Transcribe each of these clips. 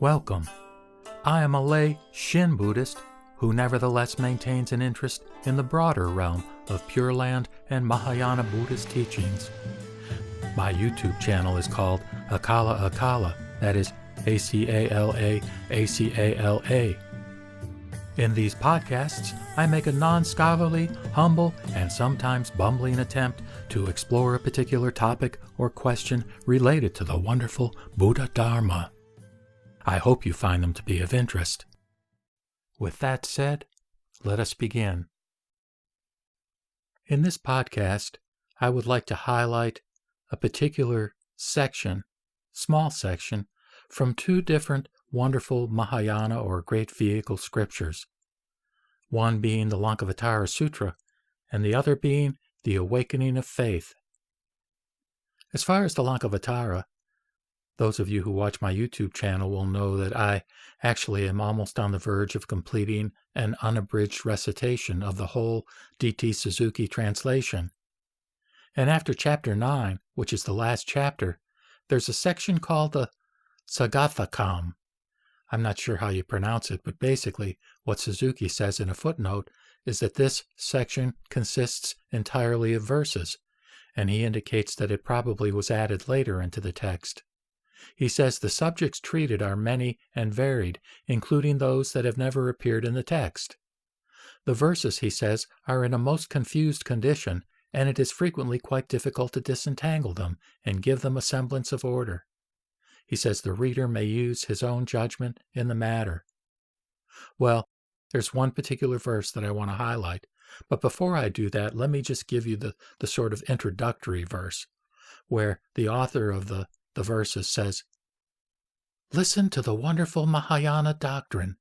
Welcome. I am a lay Shin Buddhist who nevertheless maintains an interest in the broader realm of Pure Land and Mahayana Buddhist teachings. My YouTube channel is called Akala Akala, that is A-C-A-L-A, A-C-A-L-A. In these podcasts, I make a non-scholarly, humble, and sometimes bumbling attempt to explore a particular topic or question related to the wonderful Buddha Dharma. I hope you find them to be of interest. With that said, let us begin. In this podcast, I would like to highlight a particular section, small section, from two different wonderful Mahayana or Great Vehicle scriptures, one being the Lankavatara Sutra and the other being the Awakening of Faith. As far as the Lankavatara, those of you who watch my YouTube channel will know that I actually am almost on the verge of completing an unabridged recitation of the whole D.T. Suzuki translation. And after Chapter 9, which is the last chapter, there's a section called the Sagathakam. I'm not sure how you pronounce it, but basically what Suzuki says in a footnote is that this section consists entirely of verses, and he indicates that it probably was added later into the text. He says the subjects treated are many and varied, including those that have never appeared in the text. The verses, he says, are in a most confused condition, and it is frequently quite difficult to disentangle them and give them a semblance of order. He says the reader may use his own judgment in the matter. Well, there's one particular verse that I want to highlight, but before I do that, let me just give you the sort of introductory verse, where the author of the verses says, "Listen to the wonderful Mahayana doctrine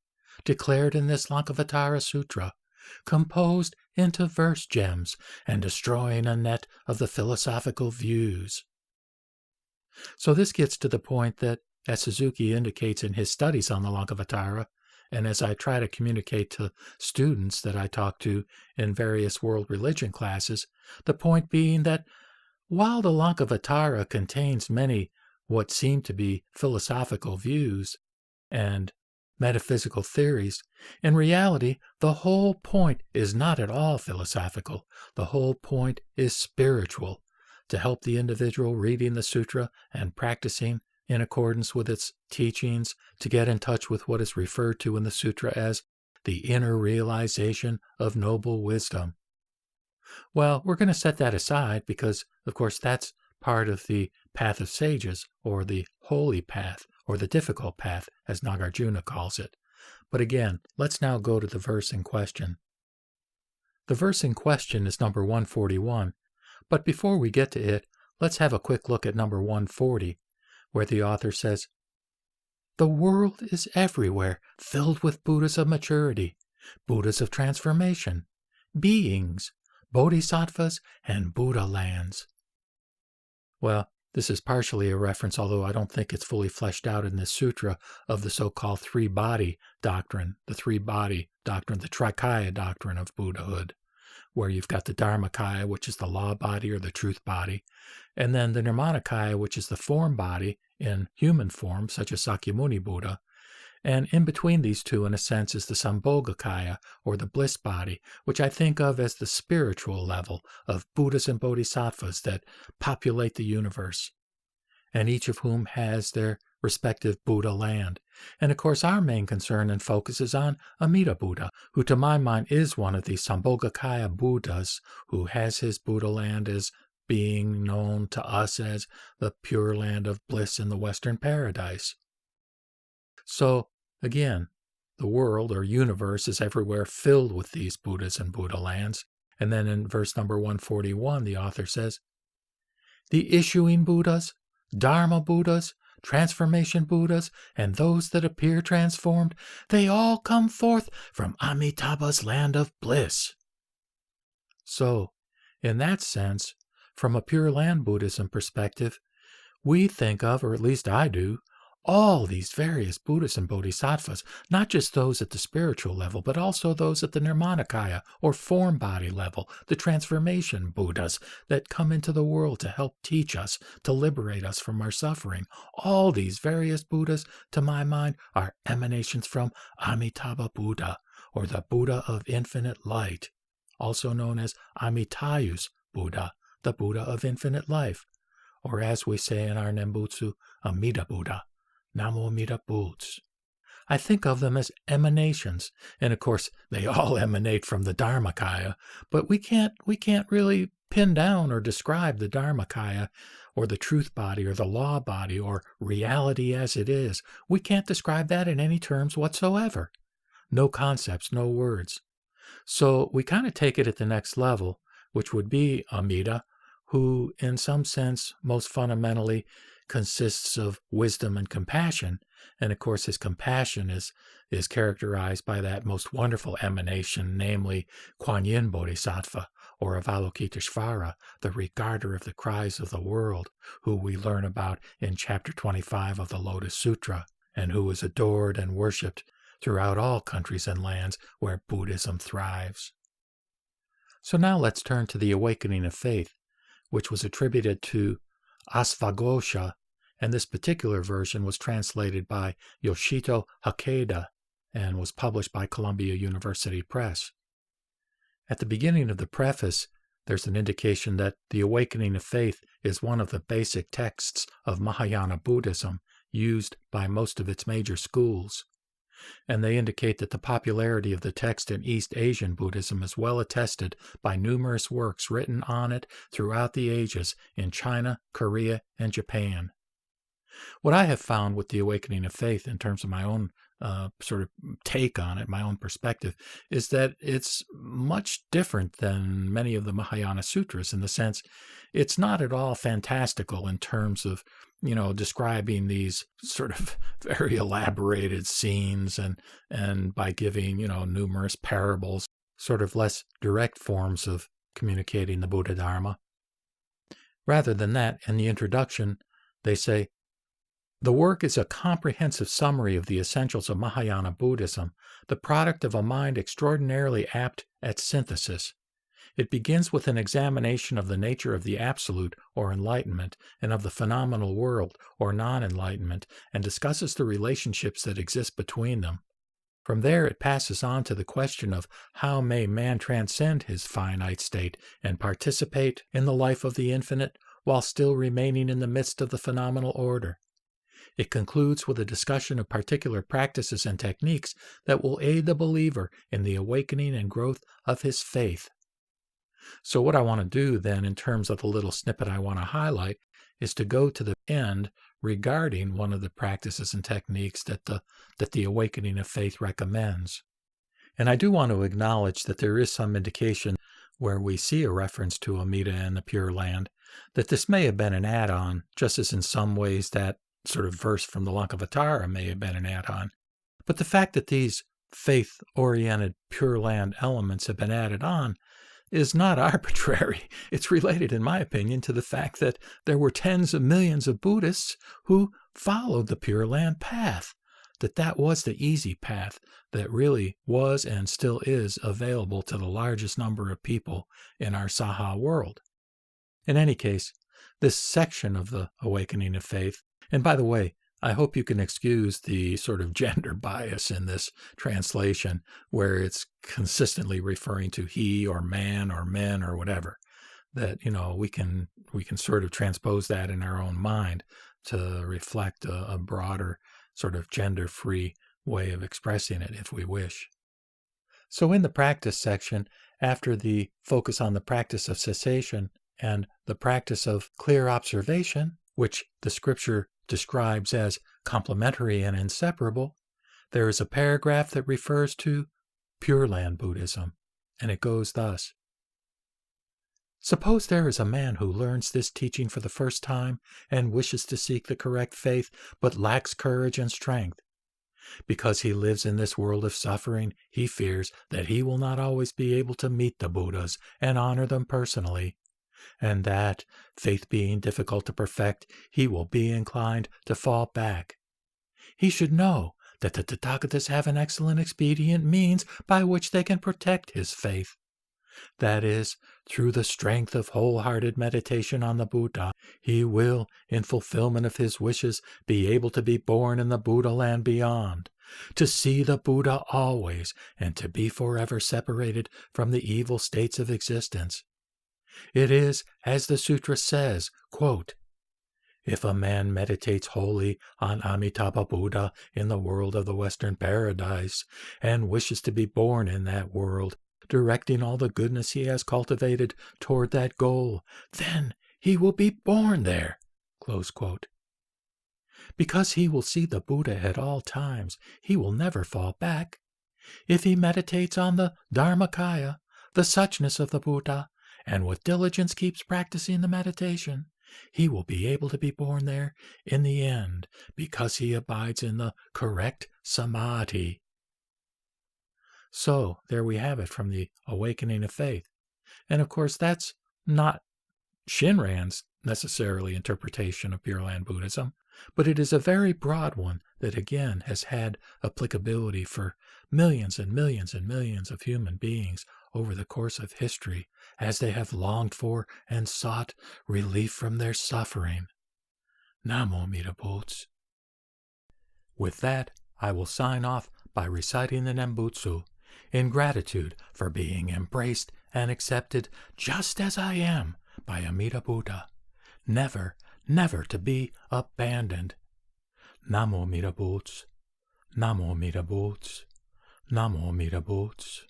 declared in this Lankavatara Sutra, composed into verse gems and destroying a net of the philosophical views." So this gets to the point that, as Suzuki indicates in his studies on the Lankavatara, and as I try to communicate to students that I talk to in various world religion classes, the point being that while the Lankavatara contains many what seem to be philosophical views and metaphysical theories, in reality, the whole point is not at all philosophical. The whole point is spiritual, to help the individual reading the sutra and practicing in accordance with its teachings to get in touch with what is referred to in the sutra as the inner realization of noble wisdom. Well, we're going to set that aside because, of course, that's part of the path of sages, or the holy path, or the difficult path, as Nagarjuna calls it. But again, let's now go to the verse in question. The verse in question is number 141, but before we get to it, let's have a quick look at number 140, where the author says, "The world is everywhere filled with Buddhas of maturity, Buddhas of transformation, beings, bodhisattvas, and Buddha lands." Well, this is partially a reference, although I don't think it's fully fleshed out in this sutra, of the so-called three-body doctrine, the three-body doctrine, the Trikaya doctrine of Buddhahood, where you've got the Dharmakaya, which is the law body or the truth body, and then the Nirmanakaya, which is the form body in human form, such as Sakyamuni Buddha, and in between these two, in a sense, is the Sambhogakaya, or the bliss body, which I think of as the spiritual level of Buddhas and Bodhisattvas that populate the universe, and each of whom has their respective Buddha land. And of course, our main concern and focus is on Amida Buddha, who to my mind is one of these Sambhogakaya Buddhas, who has his Buddha land as being known to us as the Pure Land of Bliss in the Western Paradise. So, again, the world or universe is everywhere filled with these Buddhas and Buddha lands. And then in verse number 141, the author says, "The issuing Buddhas, Dharma Buddhas, transformation Buddhas, and those that appear transformed, they all come forth from Amitabha's land of bliss." So, in that sense, from a Pure Land Buddhism perspective, we think of, or at least I do, all these various Buddhas and Bodhisattvas, not just those at the spiritual level, but also those at the Nirmanakaya or form body level, the transformation Buddhas that come into the world to help teach us, to liberate us from our suffering. All these various Buddhas, to my mind, are emanations from Amitabha Buddha, or the Buddha of infinite light, also known as Amitayus Buddha, the Buddha of infinite life, or as we say in our Nembutsu, Amida Buddha, Namo Amida Butsu. I think of them as emanations, and of course they all emanate from the Dharmakaya, but we can't really pin down or describe the Dharmakaya or the truth body or the law body or reality as it is. We can't describe that in any terms whatsoever. No concepts, no words. So we kind of take it at the next level, which would be Amida, who in some sense most fundamentally consists of wisdom and compassion. And of course his compassion is characterized by that most wonderful emanation, namely Kuan Yin Bodhisattva, or Avalokiteshvara, the regarder of the cries of the world, who we learn about in chapter 25 of the Lotus Sutra, and who is adored and worshipped throughout all countries and lands where Buddhism thrives. So now let's turn to the awakening of faith, which was attributed to Asvaghosha, and this particular version was translated by Yoshito Hakeda and was published by Columbia University Press. At the beginning of the preface, there's an indication that the awakening of faith is one of the basic texts of Mahayana Buddhism used by most of its major schools. And they indicate that the popularity of the text in East Asian Buddhism is well attested by numerous works written on it throughout the ages in China, Korea, and Japan. What I have found with the awakening of faith in terms of my own sort of take on it, my own perspective, is that it's much different than many of the Mahayana sutras in the sense it's not at all fantastical in terms of, describing these sort of very elaborated scenes and by giving, numerous parables, sort of less direct forms of communicating the Buddha Dharma. Rather than that, in the introduction, they say, the work is a comprehensive summary of the essentials of Mahayana Buddhism, the product of a mind extraordinarily apt at synthesis. It begins with an examination of the nature of the absolute, or enlightenment, and of the phenomenal world, or non-enlightenment, and discusses the relationships that exist between them. From there it passes on to the question of how may man transcend his finite state and participate in the life of the infinite while still remaining in the midst of the phenomenal order. It concludes with a discussion of particular practices and techniques that will aid the believer in the awakening and growth of his faith. So what I want to do then, in terms of the little snippet I want to highlight, is to go to the end regarding one of the practices and techniques that the awakening of faith recommends. And I do want to acknowledge that there is some indication where we see a reference to Amida and the Pure Land, that this may have been an add-on, just as in some ways that sort of verse from the Lankavatara may have been an add-on. But the fact that these faith-oriented Pure Land elements have been added on is not arbitrary. It's related, in my opinion, to the fact that there were tens of millions of Buddhists who followed the Pure Land path, that was the easy path that really was and still is available to the largest number of people in our Saha world. In any case, this section of the Awakening of Faith, and by the way, I hope you can excuse the sort of gender bias in this translation where it's consistently referring to he or man or men or whatever, that, we can sort of transpose that in our own mind to reflect a broader sort of gender-free way of expressing it if we wish. So in the practice section, after the focus on the practice of cessation and the practice of clear observation, which the scripture describes as complementary and inseparable, there is a paragraph that refers to Pure Land Buddhism, and it goes thus. Suppose there is a man who learns this teaching for the first time and wishes to seek the correct faith, but lacks courage and strength. Because he lives in this world of suffering, he fears that he will not always be able to meet the Buddhas and honor them personally, and that, faith being difficult to perfect, he will be inclined to fall back. He should know that the Tathagatas have an excellent expedient means by which they can protect his faith. That is, through the strength of wholehearted meditation on the Buddha, he will, in fulfillment of his wishes, be able to be born in the Buddha land beyond, to see the Buddha always, and to be forever separated from the evil states of existence. It is, as the sutra says, quote, "If a man meditates wholly on Amitabha Buddha in the world of the Western Paradise, and wishes to be born in that world, directing all the goodness he has cultivated toward that goal, then he will be born there." Close quote. Because he will see the Buddha at all times, he will never fall back. If he meditates on the Dharmakaya, the suchness of the Buddha, and with diligence keeps practicing the meditation, he will be able to be born there in the end, because he abides in the correct samadhi. So, there we have it from the Awakening of Faith. And of course, that's not Shinran's necessarily interpretation of Pure Land Buddhism, but it is a very broad one that again has had applicability for millions and millions and millions of human beings over the course of history as they have longed for and sought relief from their suffering. Namo Amida Butsu. With that, I will sign off by reciting the Nembutsu in gratitude for being embraced and accepted just as I am by Amida Buddha, never, never to be abandoned. Namo Amida Butsu, Namo Amida Butsu, Namo Amida Butsu.